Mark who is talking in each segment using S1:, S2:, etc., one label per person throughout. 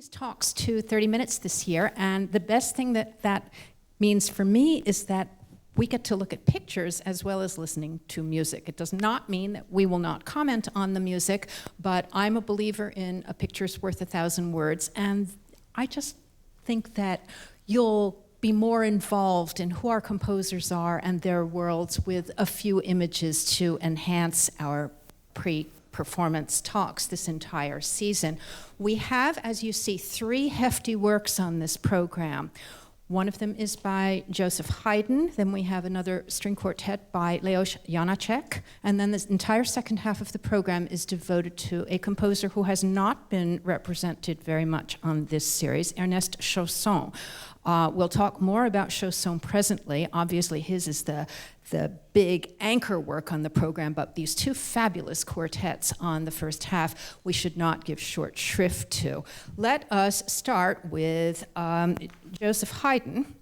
S1: Talks to 30 minutes this year, and the best thing that means for me is that we get to look at pictures as well as listening to music. It does not mean that we will not comment on the music, but I'm a believer in a picture's worth 1,000 words, and I just think that you'll be more involved in who our composers are and their worlds with a few images to enhance our performance talks this entire season. We have, as you see, 3 hefty works on this program. One of them is by Joseph Haydn, then we have another string quartet by Leos Janáček, and then this entire second half of the program is devoted to a composer who has not been represented very much on this series, Ernest Chausson. We'll talk more about Chausson presently. Obviously, his is the big anchor work on the program, but these 2 fabulous quartets on the first half we should not give short shrift to. Let us start with Joseph Haydn,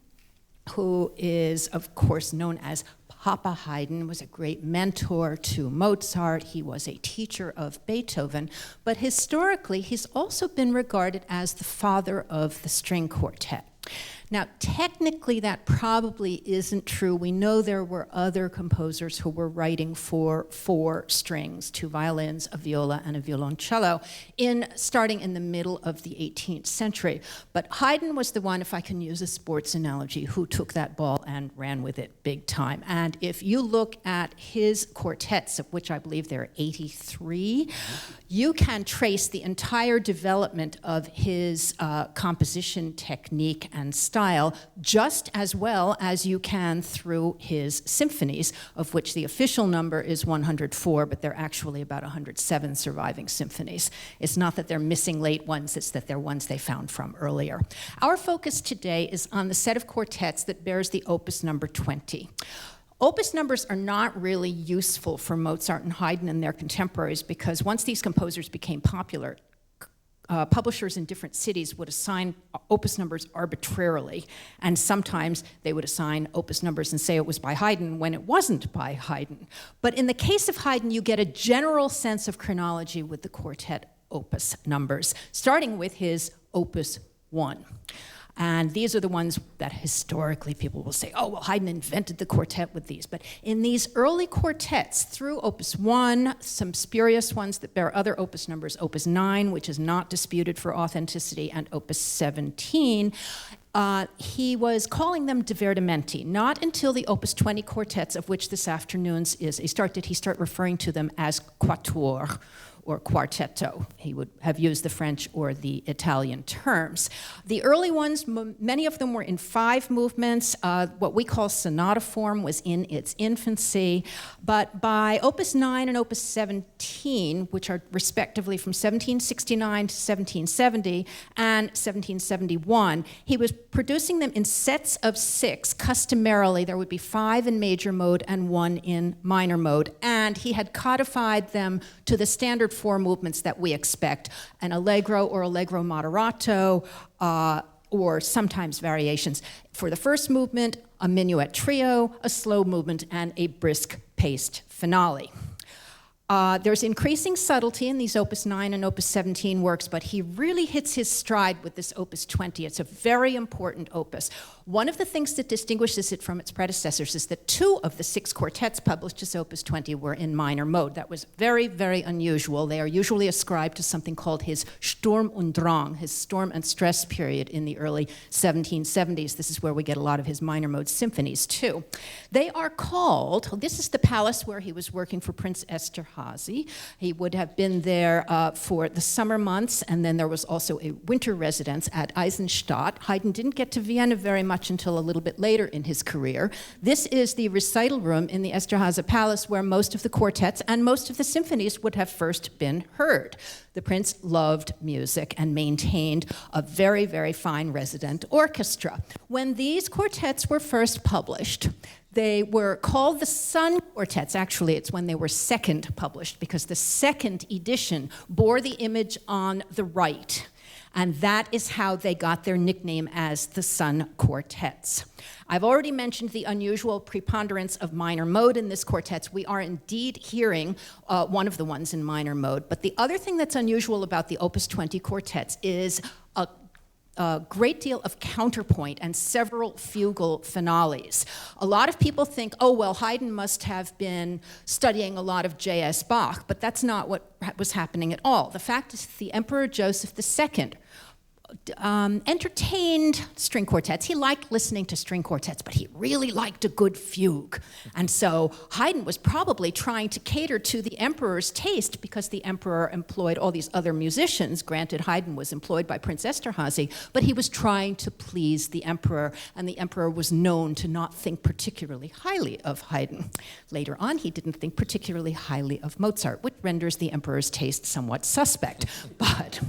S1: who is, of course, known as Papa Haydn, was a great mentor to Mozart. He was a teacher of Beethoven, but historically he's also been regarded as the father of the string quartet. Now, technically, that probably isn't true. We know there were other composers who were writing for 4 strings, 2 violins, a viola, and a violoncello, starting in the middle of the 18th century. But Haydn was the one, if I can use a sports analogy, who took that ball and ran with it big time. And if you look at his quartets, of which I believe there are 83, you can trace the entire development of his composition technique and style just as well as you can through his symphonies, of which the official number is 104, but there are actually about 107 surviving symphonies. It's not that they're missing late ones, it's that they're ones they found from earlier. Our focus today is on the set of quartets that bears the opus number 20. Opus numbers are not really useful for Mozart and Haydn and their contemporaries because once these composers became popular, publishers in different cities would assign opus numbers arbitrarily, and sometimes they would assign opus numbers and say it was by Haydn when it wasn't by Haydn. But in the case of Haydn, you get a general sense of chronology with the quartet opus numbers, starting with his opus 1. And these are the ones that historically people will say, oh, well, Haydn invented the quartet with these. But in these early quartets, through opus 1, some spurious ones that bear other opus numbers, opus 9, which is not disputed for authenticity, and opus 17, he was calling them divertimenti. Not until the opus 20 quartets, of which this afternoon's did he start referring to them as quatuor, or quartetto. He would have used the French or the Italian terms. The early ones, many of them were in 5 movements. What we call sonata form was in its infancy. But by opus 9 and opus 17, which are respectively from 1769 to 1770 and 1771, he was producing them in sets of 6. Customarily, there would be 5 in major mode and 1 in minor mode. And he had codified them to the standard 4 movements that we expect, an allegro or allegro moderato, or sometimes variations. For the first movement, a minuet trio, a slow movement, and a brisk paced finale. There's increasing subtlety in these opus 9 and opus 17 works, but he really hits his stride with this opus 20. It's a very important opus. One of the things that distinguishes it from its predecessors is that 2 of the 6 quartets published as opus 20 were in minor mode. That was very, very unusual. They are usually ascribed to something called his Sturm und Drang, his storm and stress period in the early 1770s. This is where we get a lot of his minor mode symphonies, too. They are called, this is the palace where he was working for Prince Esterházy. He would have been there for the summer months, and then there was also a winter residence at Eisenstadt. Haydn didn't get to Vienna very much until a little bit later in his career. This is the recital room in the Esterházy Palace where most of the quartets and most of the symphonies would have first been heard. The prince loved music and maintained a very, very fine resident orchestra. When these quartets were first published, they were called the Sun Quartets. Actually, it's when they were second published, because the second edition bore the image on the right. And that is how they got their nickname as the Sun Quartets. I've already mentioned the unusual preponderance of minor mode in this quartet. We are indeed hearing one of the ones in minor mode. But the other thing that's unusual about the Opus 20 quartets is a great deal of counterpoint and several fugal finales. A lot of people think, oh, well, Haydn must have been studying a lot of J.S. Bach, but that's not what was happening at all. The fact is the Emperor Joseph II entertained string quartets. He liked listening to string quartets, but he really liked a good fugue. And so Haydn was probably trying to cater to the emperor's taste because the emperor employed all these other musicians. Granted, Haydn was employed by Prince Esterhazy, but he was trying to please the emperor, and the emperor was known to not think particularly highly of Haydn. Later on, he didn't think particularly highly of Mozart, which renders the emperor's taste somewhat suspect. But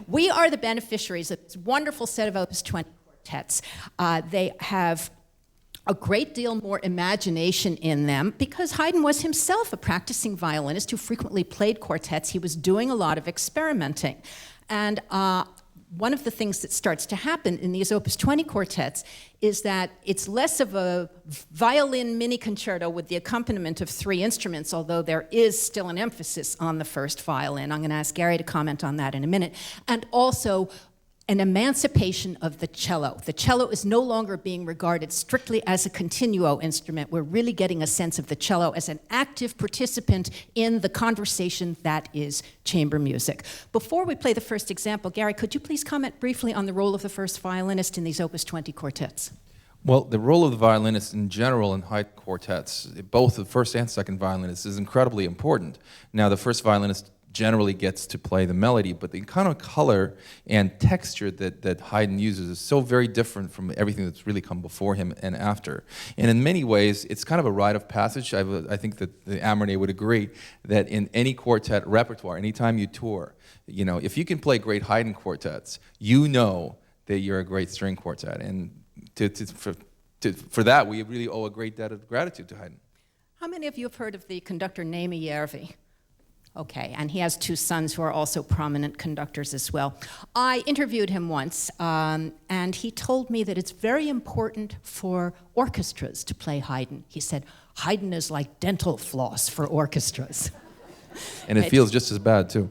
S1: we are the beneficiaries of this wonderful set of Opus 20 quartets. They have a great deal more imagination in them because Haydn was himself a practicing violinist who frequently played quartets. He was doing a lot of experimenting. And one of the things that starts to happen in these Opus 20 quartets is that it's less of a violin mini concerto with the accompaniment of 3 instruments, although there is still an emphasis on the first violin. I'm going to ask Gary to comment on that in a minute. And also an emancipation of the cello. The cello is no longer being regarded strictly as a continuo instrument. We're really getting a sense of the cello as an active participant in the conversation that is chamber music. Before we play the first example, Gary, could you please comment briefly on the role of the first violinist in these Opus 20 quartets?
S2: Well, the role of the violinist in general in Haydn quartets, both the first and second violinist, is incredibly important. Now, the first violinist generally gets to play the melody, but the kind of color and texture that Haydn uses is so very different from everything that's really come before him and after. And in many ways, it's kind of a rite of passage. I think that the Amernay would agree that in any quartet repertoire, anytime you tour, you know, if you can play great Haydn quartets, you know that you're a great string quartet. And for that, we really owe a great debt of gratitude to Haydn.
S1: How many of you have heard of the conductor Némi Järvi? Okay, and he has 2 sons who are also prominent conductors as well. I interviewed him once, and he told me that it's very important for orchestras to play Haydn. He said, Haydn is like dental floss for orchestras.
S2: And it feels just as bad, too.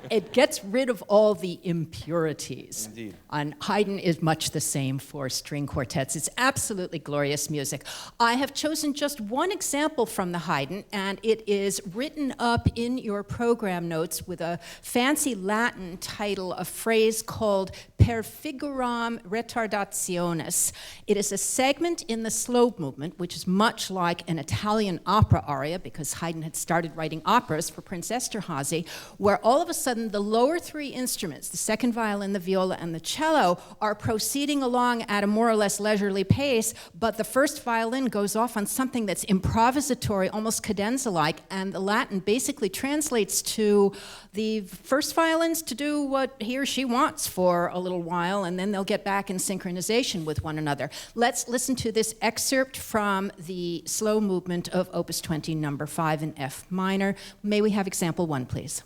S1: It gets rid of all the impurities.
S2: Indeed.
S1: And Haydn is much the same for string quartets. It's absolutely glorious music. I have chosen just one example from the Haydn, and it is written up in your program notes with a fancy Latin title, a phrase called Per figuram retardationis. It is a segment in the slow movement, which is much like an Italian opera aria, because Haydn had started writing operas for Prince Esterhazy, where all of a sudden the lower 3 instruments, the second violin, the viola, and the cello, are proceeding along at a more or less leisurely pace, but the first violin goes off on something that's improvisatory, almost cadenza-like, and the Latin basically translates to the first violin's to do what he or she wants for a little while, and then they'll get back in synchronization with one another. Let's listen to this excerpt from the slow movement of Opus 20, number 5 in F minor. May we have example 1, please?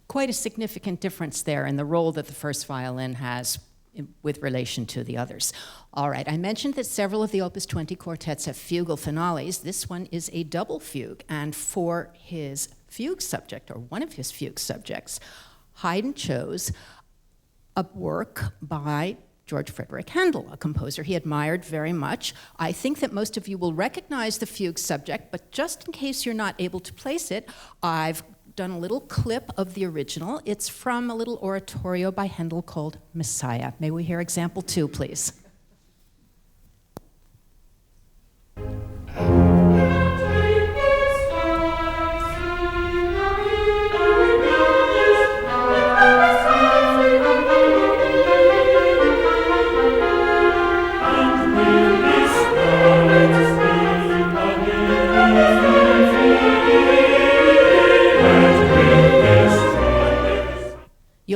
S1: Quite a significant difference there in the role that the first violin has with relation to the others. All right, I mentioned that several of the Opus 20 quartets have fugal finales. This one is a double fugue, and for his fugue subject, or one of his fugue subjects, Haydn chose a work by George Frederick Handel, a composer he admired very much. I think that most of you will recognize the fugue subject, but just in case you're not able to place it, I've done a little clip of the original. It's from a little oratorio by Handel called Messiah. May we hear example 2, please?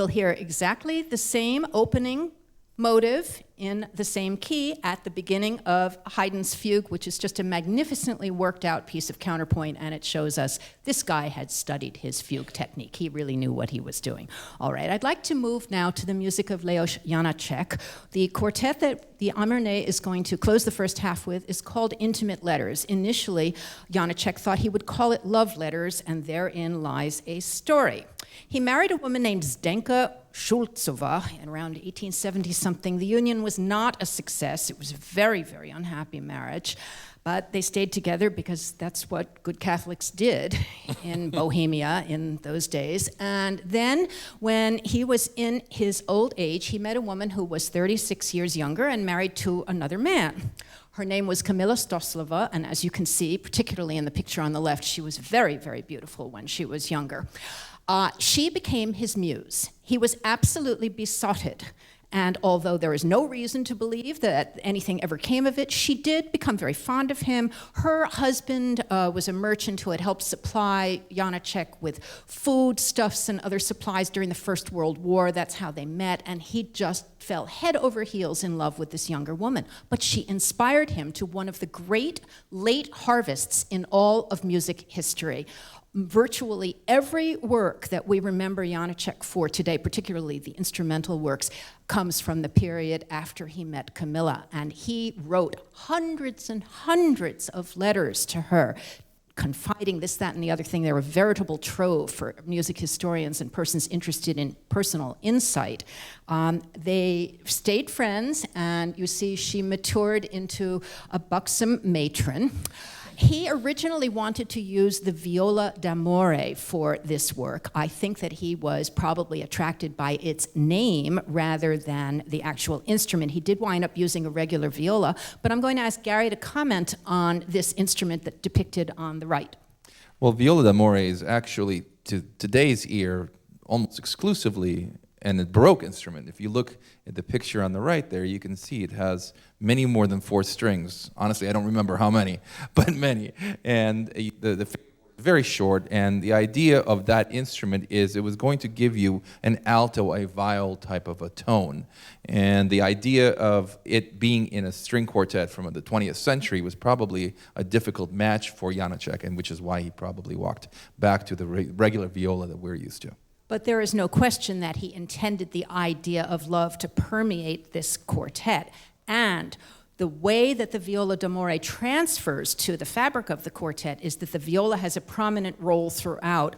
S1: You'll hear exactly the same opening motive in the same key at the beginning of Haydn's fugue, which is just a magnificently worked out piece of counterpoint, and it shows us this guy had studied his fugue technique. He really knew what he was doing. All right, I'd like to move now to the music of Leos Janáček. The quartet that the Amirné is going to close the first half with is called Intimate Letters. Initially, Janáček thought he would call it Love Letters, and therein lies a story. He married a woman named Zdenka Šulcová in around 1870-something. The union was not a success. It was a very, very unhappy marriage. But they stayed together because that's what good Catholics did in Bohemia in those days. And then when he was in his old age, he met a woman who was 36 years younger and married to another man. Her name was Kamila Stoslova, and as you can see, particularly in the picture on the left, she was very, very beautiful when she was younger. She became his muse. He was absolutely besotted. And although there is no reason to believe that anything ever came of it, she did become very fond of him. Her husband was a merchant who had helped supply Janáček with foodstuffs and other supplies during the First World War. That's how they met. And he just fell head over heels in love with this younger woman. But she inspired him to one of the great late harvests in all of music history. Virtually every work that we remember Janáček for today, particularly the instrumental works, comes from the period after he met Kamila. And he wrote hundreds and hundreds of letters to her, confiding this, that, and the other thing. They were a veritable trove for music historians and persons interested in personal insight. They stayed friends, and you see she matured into a buxom matron. He originally wanted to use the viola d'amore for this work. I think that he was probably attracted by its name rather than the actual instrument. He did wind up using a regular viola, but I'm going to ask Gary to comment on this instrument that depicted on the right.
S2: Well, viola d'amore is actually, to today's ear, almost exclusively a Baroque instrument. If you look at the picture on the right there, you can see it has many more than 4 strings. Honestly, I don't remember how many, but many. And the very short, and the idea of that instrument is it was going to give you an alto, a viol type of a tone. And the idea of it being in a string quartet from the 20th century was probably a difficult match for Janáček, and which is why he probably walked back to the regular viola that we're used to.
S1: But there is no question that he intended the idea of love to permeate this quartet. And the way that the viola d'amore transfers to the fabric of the quartet is that the viola has a prominent role throughout,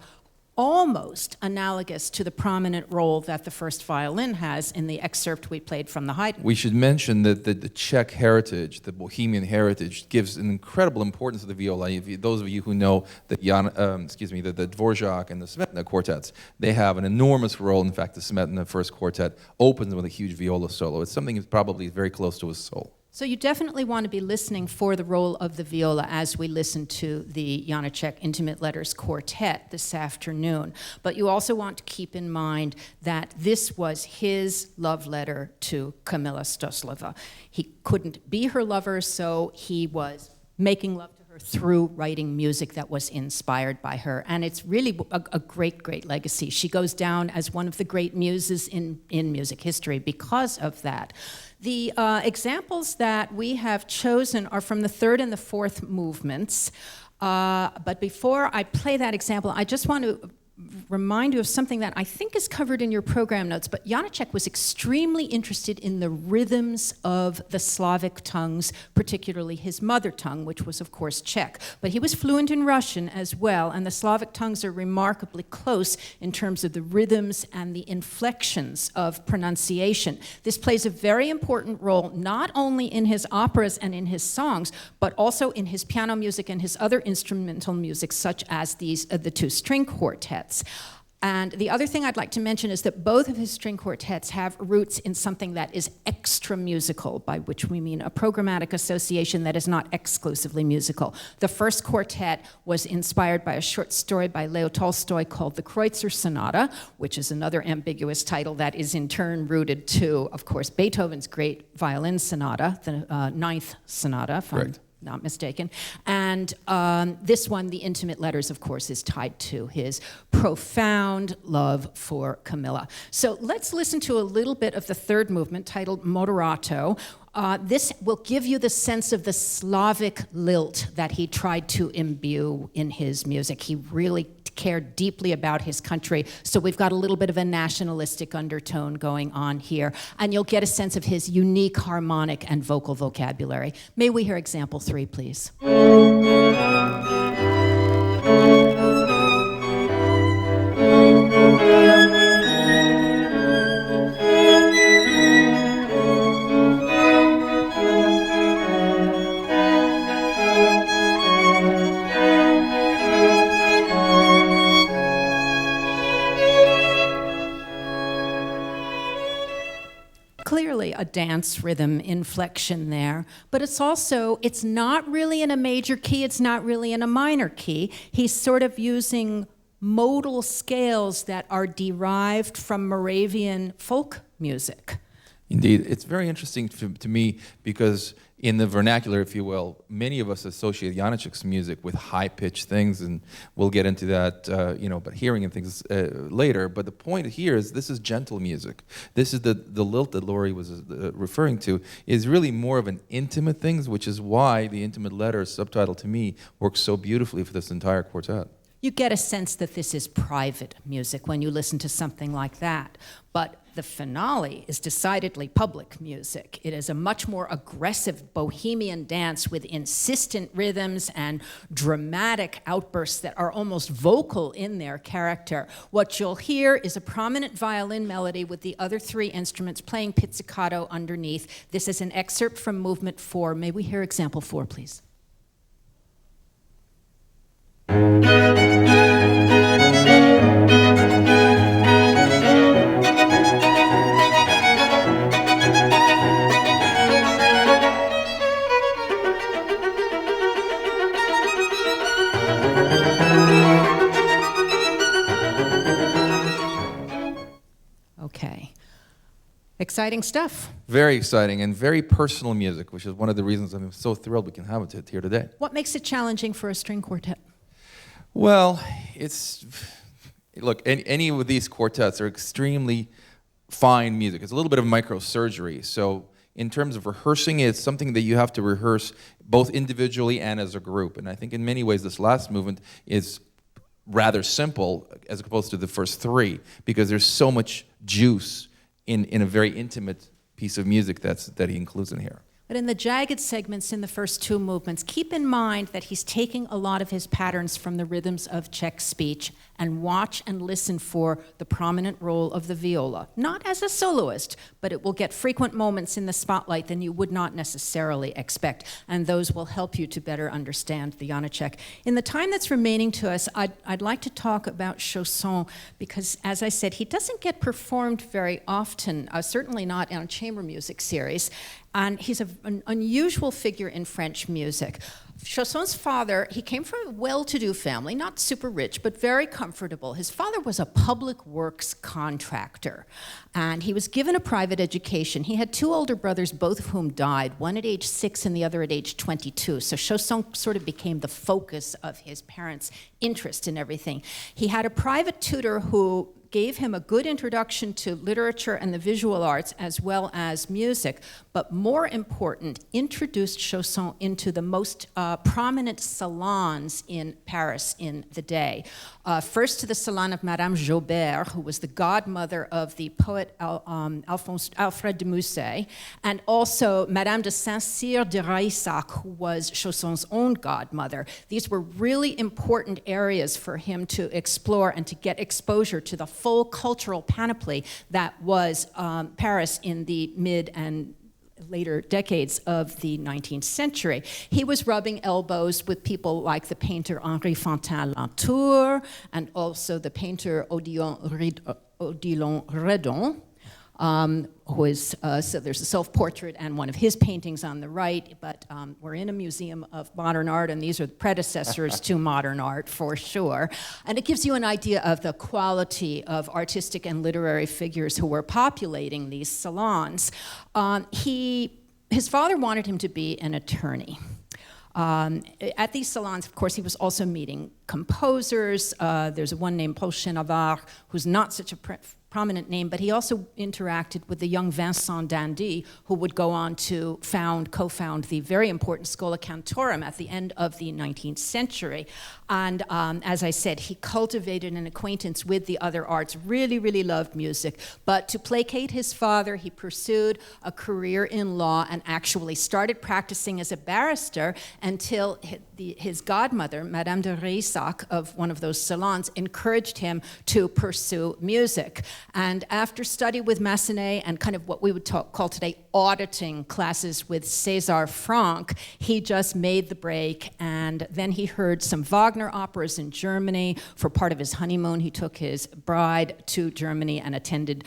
S1: almost analogous to the prominent role that the first violin has in the excerpt we played from the Haydn.
S2: We should mention that the Czech heritage, the Bohemian heritage, gives an incredible importance to the viola. Those of you who know the Dvorak and the Smetana quartets, they have an enormous role. In fact, the Smetana first quartet opens with a huge viola solo. It's something that's probably very close to his soul.
S1: So you definitely want to be listening for the role of the viola as we listen to the Janáček Intimate Letters Quartet this afternoon. But you also want to keep in mind that this was his love letter to Kamila Stoslova. He couldn't be her lover, so he was making love to her through writing music that was inspired by her. And it's really a great, great legacy. She goes down as one of the great muses in music history because of that. The examples that we have chosen are from the third and the fourth movements. But before I play that example, I just want to remind you of something that I think is covered in your program notes, but Janáček was extremely interested in the rhythms of the Slavic tongues, particularly his mother tongue, which was, of course, Czech. But he was fluent in Russian as well, and the Slavic tongues are remarkably close in terms of the rhythms and the inflections of pronunciation. This plays a very important role, not only in his operas and in his songs, but also in his piano music and his other instrumental music, such as the 2 string quartets. And the other thing I'd like to mention is that both of his string quartets have roots in something that is extra musical, by which we mean a programmatic association that is not exclusively musical. The first quartet was inspired by a short story by Leo Tolstoy called The Kreutzer Sonata, which is another ambiguous title that is in turn rooted to, of course, Beethoven's great violin sonata, the Ninth Sonata from not mistaken. And this one, The Intimate Letters, of course, is tied to his profound love for Camilla. So let's listen to a little bit of the third movement titled Moderato. This will give you the sense of the Slavic lilt that he tried to imbue in his music. He really cared deeply about his country, so we've got a little bit of a nationalistic undertone going on here, and you'll get a sense of his unique harmonic and vocal vocabulary. May we hear example 3, please? Clearly a dance rhythm inflection there, but it's not really in a major key, it's not really in a minor key. He's sort of using modal scales that are derived from Moravian folk music.
S2: Indeed, it's very interesting to me because in the vernacular, if you will, many of us associate Janáček's music with high-pitched things, and we'll get into that, but hearing and things later. But the point here is this is gentle music. This is the lilt that Laurie was referring to is really more of an intimate thing, which is why the Intimate Letters subtitle to me works so beautifully for this entire quartet.
S1: You get a sense that this is private music when you listen to something like that, but the finale is decidedly public music. It is a much more aggressive bohemian dance with insistent rhythms and dramatic outbursts that are almost vocal in their character. What you'll hear is a prominent violin melody with the other 3 instruments playing pizzicato underneath. This is an excerpt from movement 4. May we hear example 4, please? Okay. Exciting stuff.
S2: Very exciting and very personal music, which is one of the reasons I'm so thrilled we can have it here today.
S1: What makes it challenging for a string quartet?
S2: Well, look, any of these quartets are extremely fine music. It's a little bit of microsurgery. So in terms of rehearsing, it's something that you have to rehearse both individually and as a group. And I think in many ways this last movement is rather simple as opposed to the first 3 because there's so much juice in a very intimate piece of music that he includes in here.
S1: But in the jagged segments in the first 2 movements, keep in mind that he's taking a lot of his patterns from the rhythms of Czech speech, and watch and listen for the prominent role of the viola. Not as a soloist, but it will get frequent moments in the spotlight than you would not necessarily expect, and those will help you to better understand the Janáček. In the time that's remaining to us, I'd like to talk about Chausson, because as I said, he doesn't get performed very often, certainly not in a chamber music series. And he's an unusual figure in French music. Chausson's father, he came from a well-to-do family, not super rich, but very comfortable. His father was a public works contractor, and he was given a private education. He had 2 older brothers, both of whom died, one at age 6 and the other at age 22. So Chausson sort of became the focus of his parents' interest in everything. He had a private tutor who gave him a good introduction to literature and the visual arts as well as music, but more important, introduced Chausson into the most prominent salons in Paris in the day. First to the salon of Madame Jaubert, who was the godmother of the poet Alfred de Musset, and also Madame de Saint-Cyr de Raissac, who was Chausson's own godmother. These were really important areas for him to explore and to get exposure to the full cultural panoply that was Paris in the mid and later decades of the 19th century. He was rubbing elbows with people like the painter Henri Fantin-Latour and also the painter Odilon Redon, who is, so there's a self-portrait and one of his paintings on the right, but we're in a museum of modern art, and these are the predecessors to modern art for sure. And it gives you an idea of the quality of artistic and literary figures who were populating these salons. His father wanted him to be an attorney. At these salons, of course, he was also meeting composers. There's one named Paul Chenavard, who's not such a prominent name, but he also interacted with the young Vincent d'Indy, who would go on to co-found the very important Schola Cantorum at the end of the 19th century. And as I said, he cultivated an acquaintance with the other arts, really, really loved music. But to placate his father, he pursued a career in law and actually started practicing as a barrister until his godmother, Madame de Reissac, of one of those salons, encouraged him to pursue music. And after study with Massenet and kind of what we would call today auditing classes with César Franck, he just made the break. And then he heard some Wagner operas in Germany. For part of his honeymoon, he took his bride to Germany and attended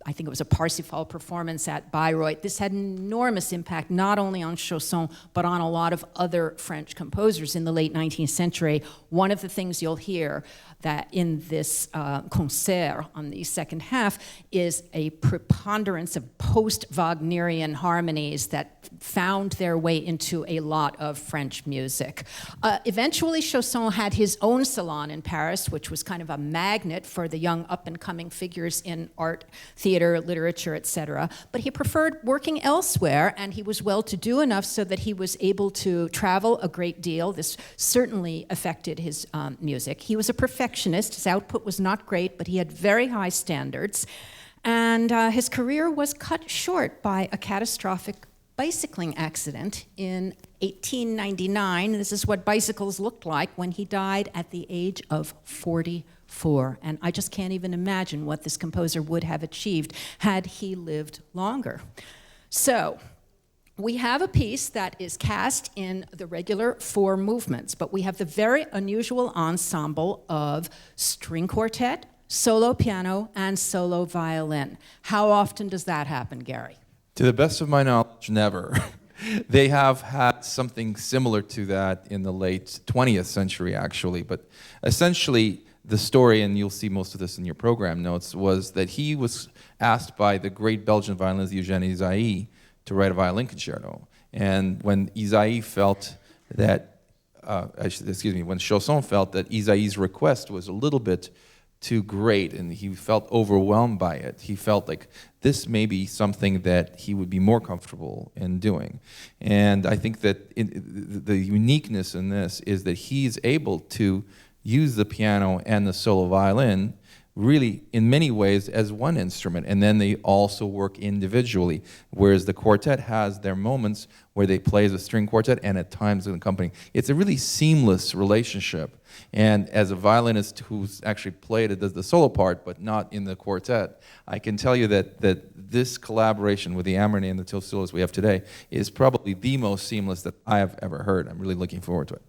S1: I think it was a Parsifal performance at Bayreuth. This had an enormous impact not only on Chausson, but on a lot of other French composers in the late 19th century. One of the things you'll hear that in this concert on the second half is a preponderance of post-Wagnerian harmonies that found their way into a lot of French music. Eventually, Chausson had his own salon in Paris, which was kind of a magnet for the young up-and-coming figures in art, theater, literature, etc. But he preferred working elsewhere, and he was well-to-do enough so that he was able to travel a great deal. This certainly affected his music. He was a perfectionist. His output was not great, but he had very high standards. And his career was cut short by a catastrophic bicycling accident in 1899. This is what bicycles looked like when he died at the age of 44. And I just can't even imagine what this composer would have achieved had he lived longer. So we have a piece that is cast in the regular 4 movements, but we have the very unusual ensemble of string quartet, solo piano, and solo violin. How often does that happen, Gary?
S2: To the best of my knowledge, never. They have had something similar to that in the late 20th century, actually. But essentially, the story, and you'll see most of this in your program notes, was that he was asked by the great Belgian violinist Eugène Ysaÿe to write a violin concerto. And when Ysaÿe felt that, when Chausson felt that Ysaÿe's request was a little bit too great and he felt overwhelmed by it, he felt like this may be something that he would be more comfortable in doing. And I think that the uniqueness in this is that he's able to use the piano and the solo violin really in many ways as one instrument, and then they also work individually, whereas the quartet has their moments where they play as a string quartet and at times an accompanying. It's a really seamless relationship, and as a violinist who's actually played the solo part but not in the quartet, I can tell you that this collaboration with the Amorny and the tilt solos we have today is probably the most seamless that I have ever heard. I'm really looking forward to it.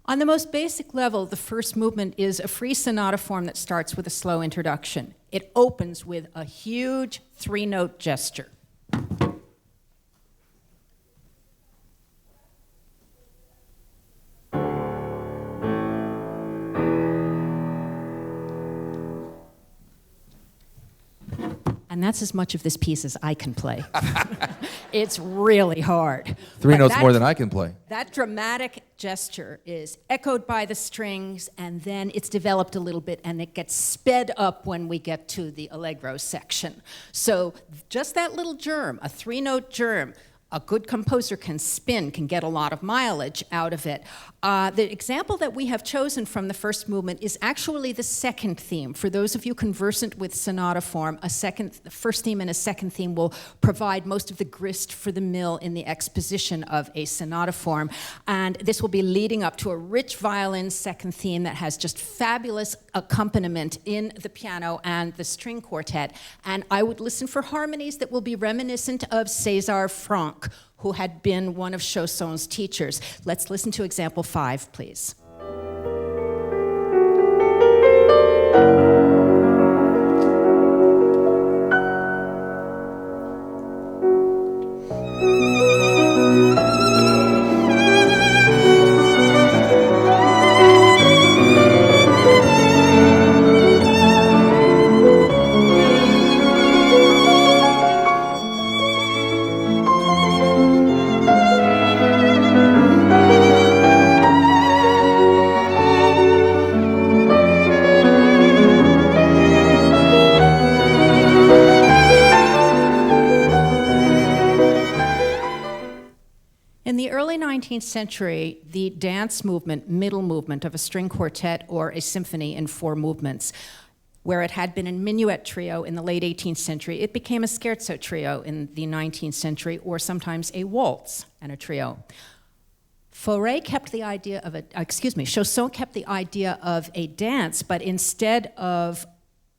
S1: On the most basic level, the first movement is a free sonata form that starts with a slow introduction. It opens with a huge 3-note gesture. And that's as much of this piece as I can play. It's really hard.
S2: 3 notes more than I can play.
S1: That dramatic gesture is echoed by the strings, and then it's developed a little bit, and it gets sped up when we get to the allegro section. So just that little germ, a 3-note germ, a good composer can get a lot of mileage out of it. The example that we have chosen from the first movement is actually the second theme. For those of you conversant with sonata form, the first theme and a second theme will provide most of the grist for the mill in the exposition of a sonata form. And this will be leading up to a rich violin second theme that has just fabulous accompaniment in the piano and the string quartet. And I would listen for harmonies that will be reminiscent of César Franck, who had been one of Chausson's teachers. Let's listen to example 5, please. early 19th century, the dance movement, middle movement of a string quartet or a symphony in 4 movements, where it had been a minuet trio in the late 18th century, it became a scherzo trio in the 19th century, or sometimes a waltz and a trio. Fauré kept the idea of Chausson kept the idea of a dance, but instead of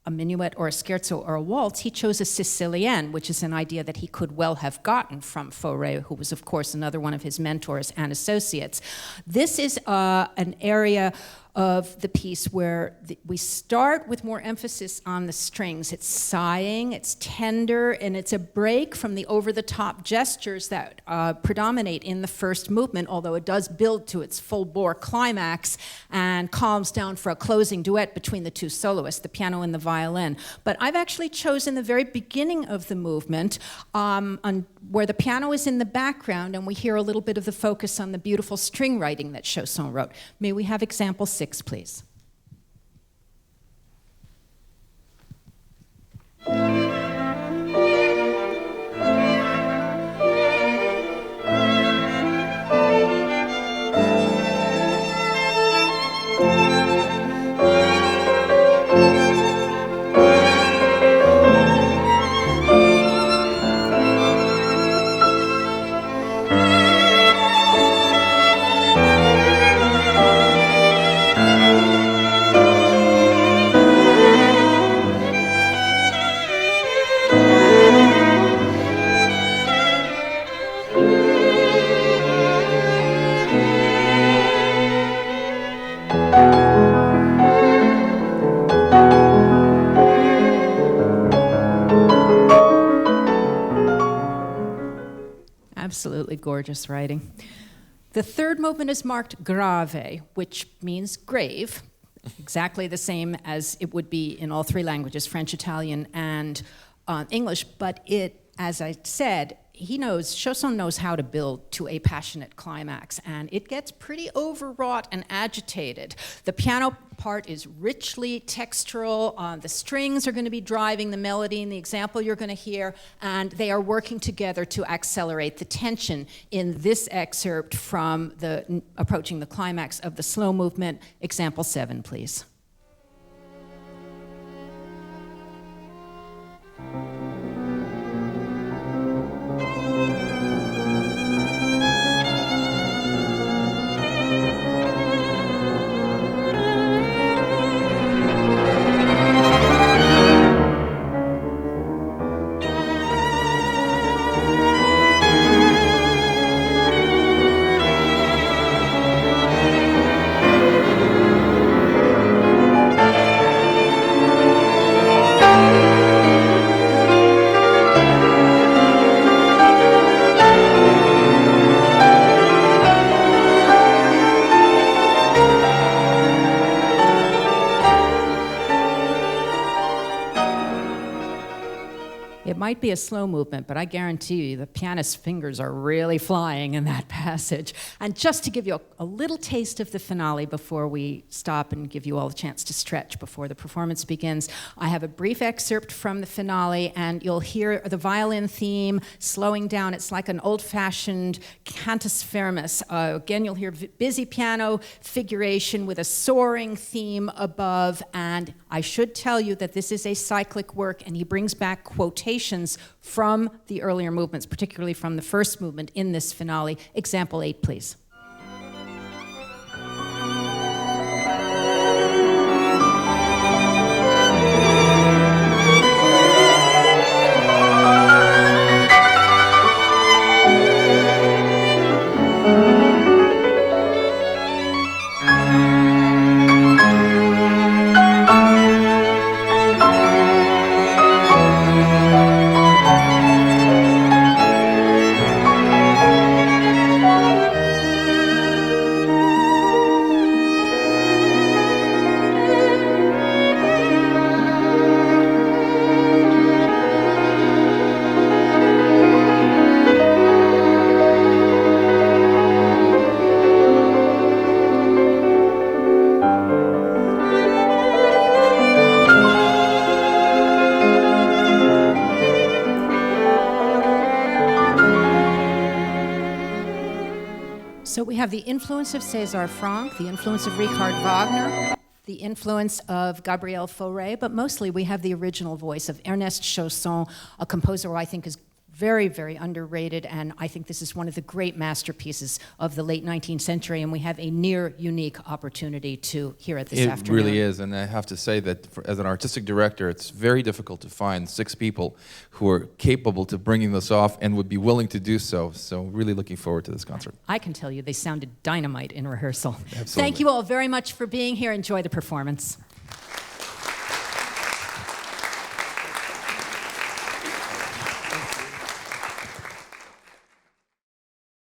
S1: a minuet or a scherzo or a waltz, he chose a Sicilienne, which is an idea that he could well have gotten from Fauré, who was, of course, another one of his mentors and associates. This is an area of the piece where we start with more emphasis on the strings. It's sighing, it's tender, and it's a break from the over-the-top gestures that predominate in the first movement, although it does build to its full-bore climax and calms down for a closing duet between the 2 soloists, the piano and the violin. But I've actually chosen the very beginning of the movement where the piano is in the background and we hear a little bit of the focus on the beautiful string writing that Chausson wrote. May we have example 6, please? Absolutely gorgeous writing. The third movement is marked grave, which means grave, exactly the same as it would be in all 3 languages, French, Italian, and English, but it, as I said, Chausson knows how to build to a passionate climax, and it gets pretty overwrought and agitated. The piano part is richly textural. The strings are going to be driving the melody in the example you're going to hear, and they are working together to accelerate the tension in this excerpt from approaching the climax of the slow movement. Example 7, please. It might be a slow movement, but I guarantee you the pianist's fingers are really flying in that passage. And just to give you a little taste of the finale before we stop and give you all a chance to stretch before the performance begins, I have a brief excerpt from the finale, and you'll hear the violin theme slowing down. It's like an old-fashioned cantus firmus. Again, you'll hear busy piano figuration with a soaring theme above, and I should tell you that this is a cyclic work, and he brings back quotations from the earlier movements, particularly from the first movement in this finale. Example 8, please. So we have the influence of César Franck, the influence of Richard Wagner, the influence of Gabriel Fauré, but mostly we have the original voice of Ernest Chausson, a composer who I think is very, very underrated, and I think this is one of the great masterpieces of the late 19th century, and we have a near unique opportunity to hear it this afternoon.
S2: It really is, and I have to say that as an artistic director, it's very difficult to find 6 people who are capable to bringing this off and would be willing to do so. So really looking forward to this concert.
S1: I can tell you they sounded dynamite in rehearsal.
S2: Absolutely.
S1: Thank you all very much for being here. Enjoy the performance.